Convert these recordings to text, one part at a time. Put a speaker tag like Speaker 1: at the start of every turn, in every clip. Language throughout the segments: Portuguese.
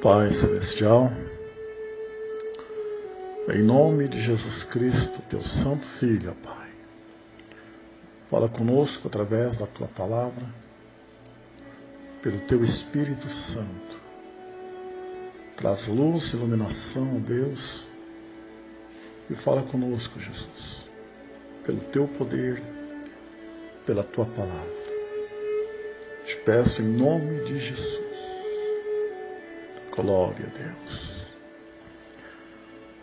Speaker 1: Pai Celestial, em nome de Jesus Cristo, Teu Santo Filho, Pai, fala conosco através da Tua Palavra, pelo Teu Espírito Santo. Traz luz, iluminação, Deus, e fala conosco, Jesus, pelo Teu poder, pela Tua Palavra. Te peço em nome de Jesus. Glória a Deus.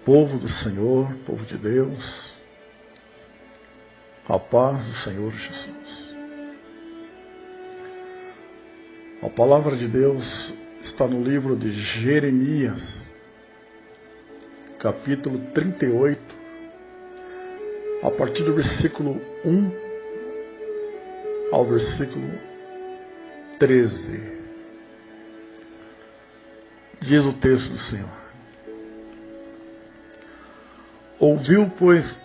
Speaker 1: Povo do Senhor, povo de Deus, a paz do Senhor Jesus. A palavra de Deus está no livro de Jeremias, capítulo 38, a partir do versículo 1 ao versículo 13. Diz o texto do Senhor: Ouviu, pois,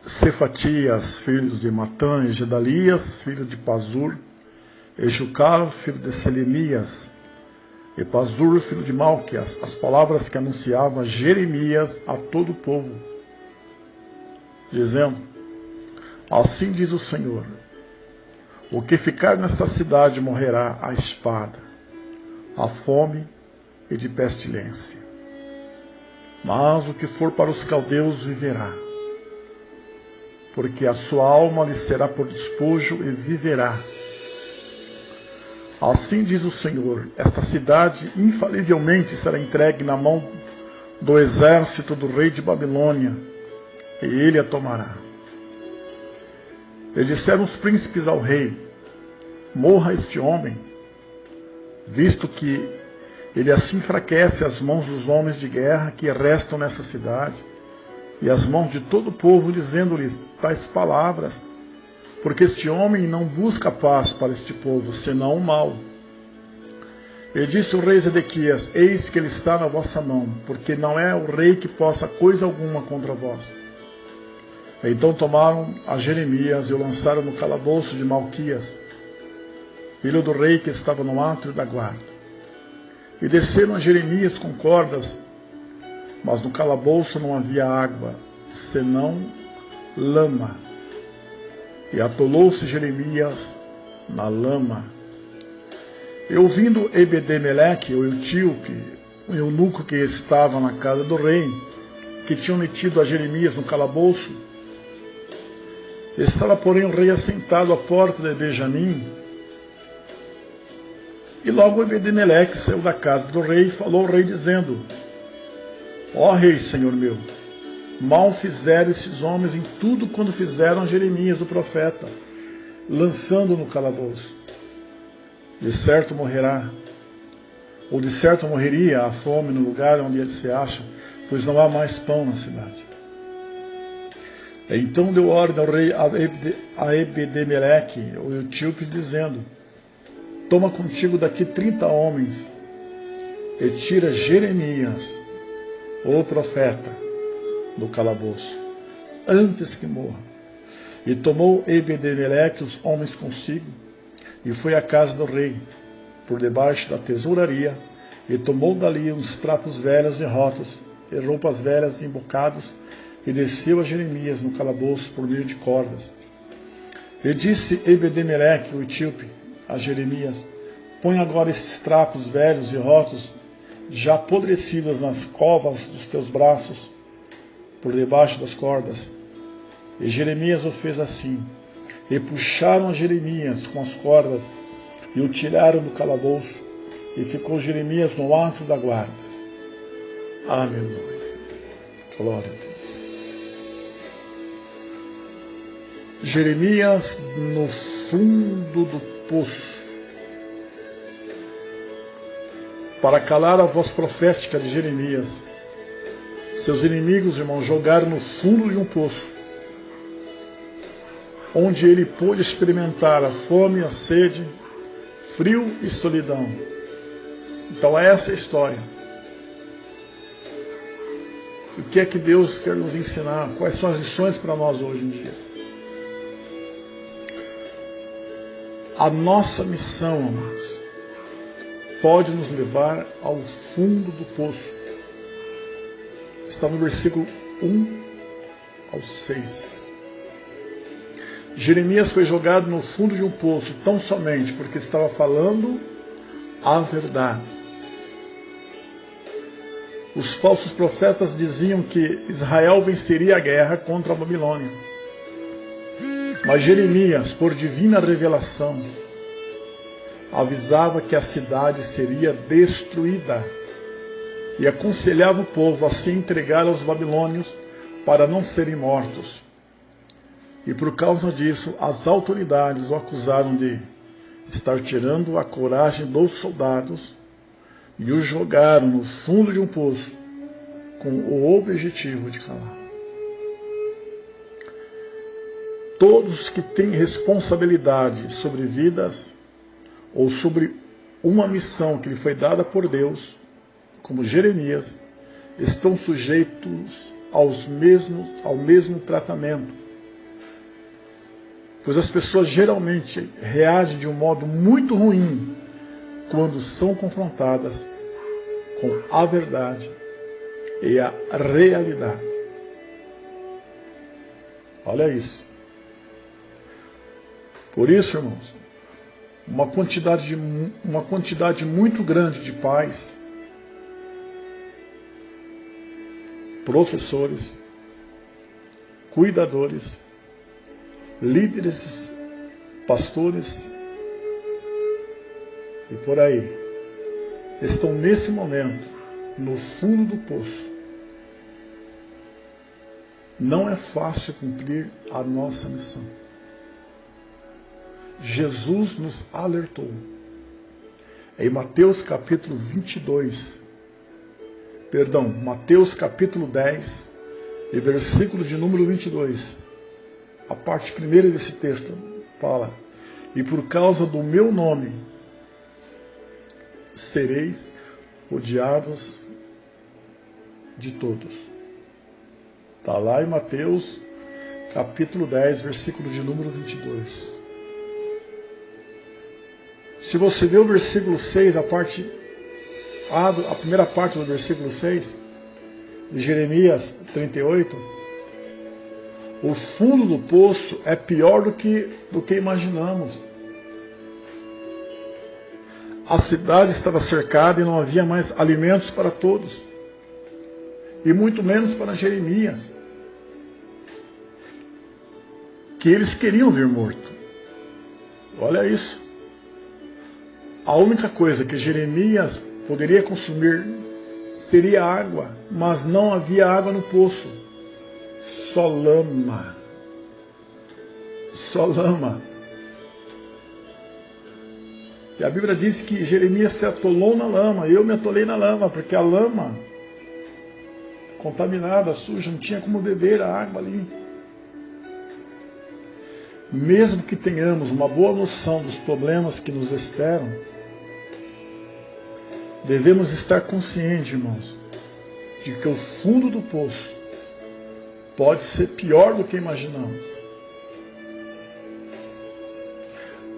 Speaker 1: Cefatias, filho de Matã, e Gedalias, filho de Pazur, e Jucal, filho de Selemias, e Pazur, filho de Malquias, as palavras que anunciava Jeremias a todo o povo, dizendo: Assim diz o Senhor, o que ficar nesta cidade morrerá à espada, à fome e de pestilência. Mas o que for para os caldeus viverá, porque a sua alma lhe será por despojo e viverá. Assim diz o Senhor, esta cidade infalivelmente será entregue na mão do exército do rei de Babilônia, e ele a tomará. E disseram os príncipes ao rei: Morra este homem, visto que ele assim enfraquece as mãos dos homens de guerra que restam nessa cidade, e as mãos de todo o povo, dizendo-lhes tais palavras, porque este homem não busca paz para este povo, senão o mal. E disse o rei Zedequias: Eis que ele está na vossa mão, porque não é o rei que possa coisa alguma contra vós. Então tomaram a Jeremias e o lançaram no calabouço de Malquias, filho do rei, que estava no átrio da guarda. E desceram a Jeremias com cordas, mas no calabouço não havia água, senão lama. E atolou-se Jeremias na lama. E ouvindo Ebed-Meleque, o etíope, o eunuco que estava na casa do rei, que tinham metido a Jeremias no calabouço, estava, porém, o rei assentado à porta de Benjamim. E logo Ebed-Meleque saiu da casa do rei e falou ao rei, dizendo: Ó rei, senhor meu, mal fizeram esses homens em tudo quando fizeram a Jeremias o profeta, lançando no calabouço. De certo morrerá, ou de certo morreria a fome no lugar onde ele se acha, pois não há mais pão na cidade. Então deu ordem ao rei a Ebed-Meleque, o etíope, dizendo: Toma contigo daqui 30 homens e tira Jeremias, o profeta, do calabouço, antes que morra. E tomou Ebed-Meleque os homens consigo, e foi à casa do rei, por debaixo da tesouraria, e tomou dali uns trapos velhos e rotos, e roupas velhas e bocados, e desceu a Jeremias no calabouço por meio de cordas. E disse Ebed-Meleque, o etíope, a Jeremias: Põe agora esses trapos velhos e rotos, já apodrecidos nas covas dos teus braços, por debaixo das cordas. E Jeremias o fez assim. E puxaram a Jeremias com as cordas, e o tiraram do calabouço, e ficou Jeremias no átrio da guarda. Aleluia. Glória a Deus. Jeremias no fundo do poço. Para calar a voz profética de Jeremias, seus inimigos, irmãos, jogaram no fundo de um poço, onde ele pôde experimentar a fome, a sede, frio e solidão. Então essa é a história. O que é que Deus quer nos ensinar? Quais são as lições para nós hoje em dia? A nossa missão, amados, pode nos levar ao fundo do poço. Está no versículo 1 ao 6. Jeremias foi jogado no fundo de um poço tão somente porque estava falando a verdade. Os falsos profetas diziam que Israel venceria a guerra contra a Babilônia. Mas Jeremias, por divina revelação, avisava que a cidade seria destruída e aconselhava o povo a se entregar aos babilônios para não serem mortos. E por causa disso, as autoridades o acusaram de estar tirando a coragem dos soldados e o jogaram no fundo de um poço com o objetivo de calar. Todos que têm responsabilidade sobre vidas ou sobre uma missão que lhe foi dada por Deus, como Jeremias, estão sujeitos ao mesmo tratamento. Pois as pessoas geralmente reagem de um modo muito ruim quando são confrontadas com a verdade e a realidade. Olha isso. Por isso, irmãos, uma quantidade muito grande de pais, professores, cuidadores, líderes, pastores e por aí, estão nesse momento no fundo do poço. Não é fácil cumprir a nossa missão. Jesus nos alertou. Em Mateus capítulo 10, e versículo de número 22, a parte primeira desse texto fala: e por causa do meu nome sereis odiados de todos. Está lá em Mateus capítulo 10, versículo de número 22. Se você vê o versículo 6, a primeira parte do versículo 6, de Jeremias 38, o fundo do poço é pior do que imaginamos. A cidade estava cercada e não havia mais alimentos para todos, e muito menos para Jeremias, que eles queriam vir morto. Olha isso. A única coisa que Jeremias poderia consumir seria água, mas não havia água no poço. Só lama. Só lama. E a Bíblia diz que Jeremias se atolou na lama. Eu me atolei na lama, porque a lama contaminada, suja, não tinha como beber a água ali. Mesmo que tenhamos uma boa noção dos problemas que nos esperam, devemos estar conscientes, irmãos, de que o fundo do poço pode ser pior do que imaginamos.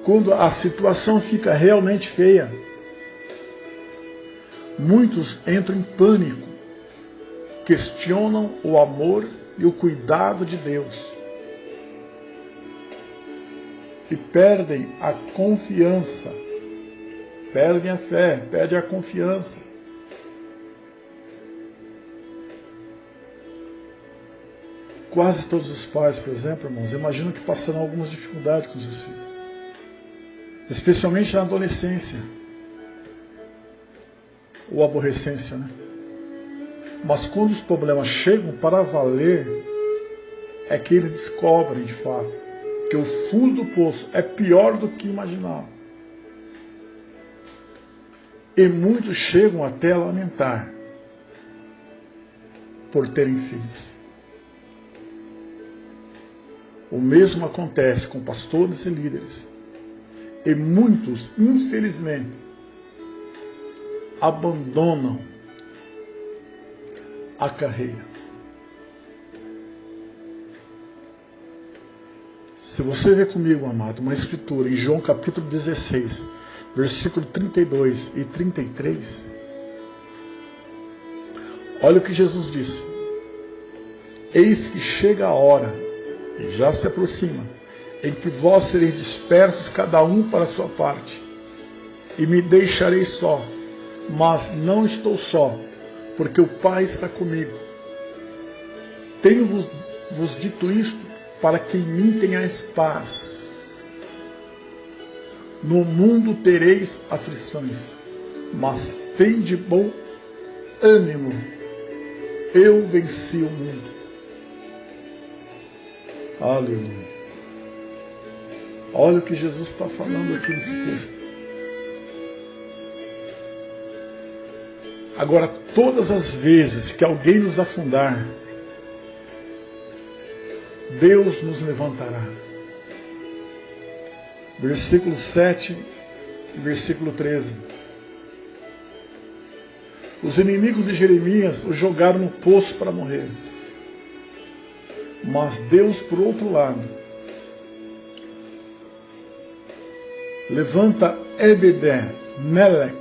Speaker 1: Quando a situação fica realmente feia, muitos entram em pânico, questionam o amor e o cuidado de Deus e perdem a confiança. Perdem a fé, perdem a confiança. Quase todos os pais, por exemplo, irmãos, imaginam que passarão algumas dificuldades com seus filhos. Especialmente na adolescência. Ou aborrecência, né? Mas quando os problemas chegam para valer, é que eles descobrem, de fato, que o fundo do poço é pior do que imaginavam. E muitos chegam até a lamentar por terem filhos. O mesmo acontece com pastores e líderes. E muitos, infelizmente, abandonam a carreira. Se você ver comigo, amado, uma escritura em João capítulo 16, versículo 32 e 33, olha o que Jesus disse: eis que chega a hora, e já se aproxima, em que vós sereis dispersos cada um para a sua parte, e me deixarei só, mas não estou só, porque o Pai está comigo. Tenho-vos dito isto para que em mim tenhais paz. No mundo tereis aflições, mas tende bom ânimo. Eu venci o mundo. Aleluia. Olha o que Jesus está falando aqui nesse texto. Agora, todas as vezes que alguém nos afundar, Deus nos levantará. Versículo 7 e versículo 13. Os inimigos de Jeremias o jogaram no poço para morrer. Mas Deus, por outro lado, levanta Ebed-Melech,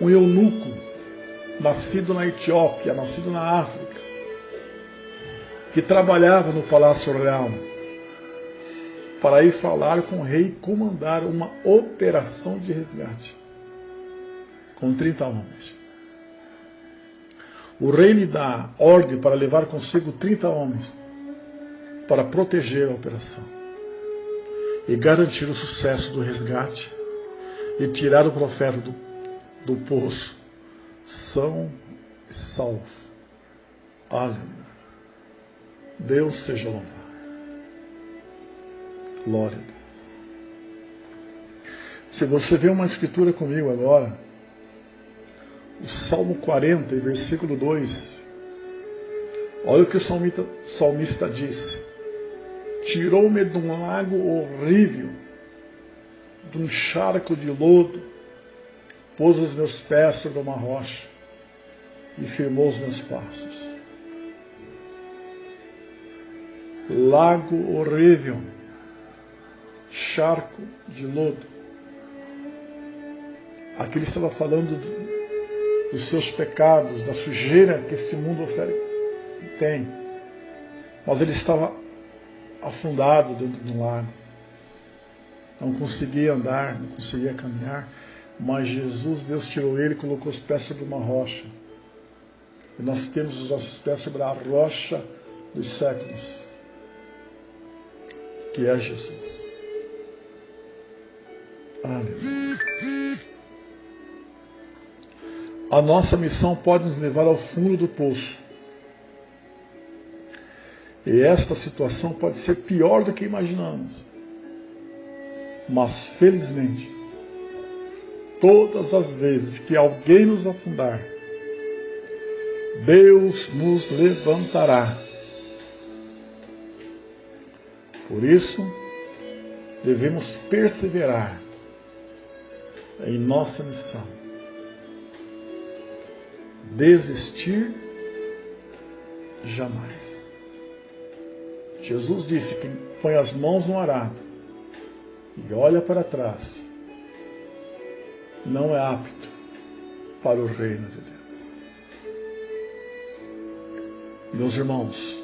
Speaker 1: um eunuco, nascido na Etiópia, nascido na África, que trabalhava no Palácio Real, para ir falar com o rei e comandar uma operação de resgate, com 30 homens. O rei lhe dá ordem para levar consigo 30 homens, para proteger a operação, e garantir o sucesso do resgate, e tirar o profeta do poço, são e salvo. Aleluia. Deus seja louvado. Glória a Deus. Se você vê uma escritura comigo agora, o Salmo 40, versículo 2, olha o que o salmista diz: tirou-me de um lago horrível, de um charco de lodo, pôs os meus pés sobre uma rocha e firmou os meus passos. Lago horrível, charco de lodo. Aqui ele estava falando dos seus pecados, da sujeira que este mundo tem. Mas ele estava afundado dentro de um lago. Não conseguia andar, não conseguia caminhar. Mas Jesus, Deus tirou ele e colocou os pés sobre uma rocha. E nós temos os nossos pés sobre a rocha dos séculos, que é Jesus. Aleluia. A nossa missão pode nos levar ao fundo do poço. E esta situação pode ser pior do que imaginamos. Mas, felizmente, todas as vezes que alguém nos afundar, Deus nos levantará. Por isso, devemos perseverar em nossa missão. Desistir jamais. Jesus disse que quem põe as mãos no arado e olha para trás não é apto para o reino de Deus. Meus irmãos,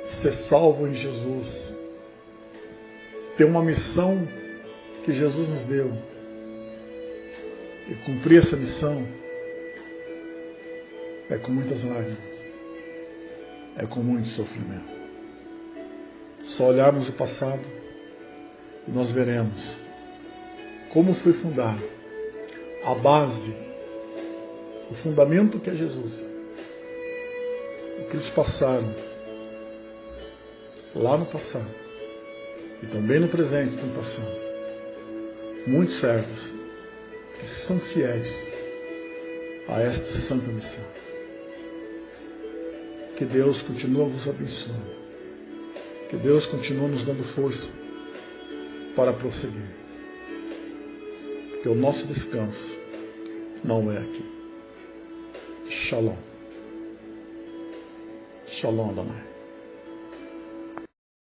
Speaker 1: ser salvo em Jesus, ter uma missão que Jesus nos deu e cumprir essa missão é com muitas lágrimas, é com muito sofrimento. Só olharmos o passado e nós veremos como foi fundado a base, o fundamento que é Jesus, o que eles passaram lá no passado e também no presente estão passando. Muitos servos que são fiéis a esta santa missão. Que Deus continue vos abençoando. Que Deus continue nos dando força para prosseguir. Porque o nosso descanso não é aqui. Shalom. Shalom, Adonai.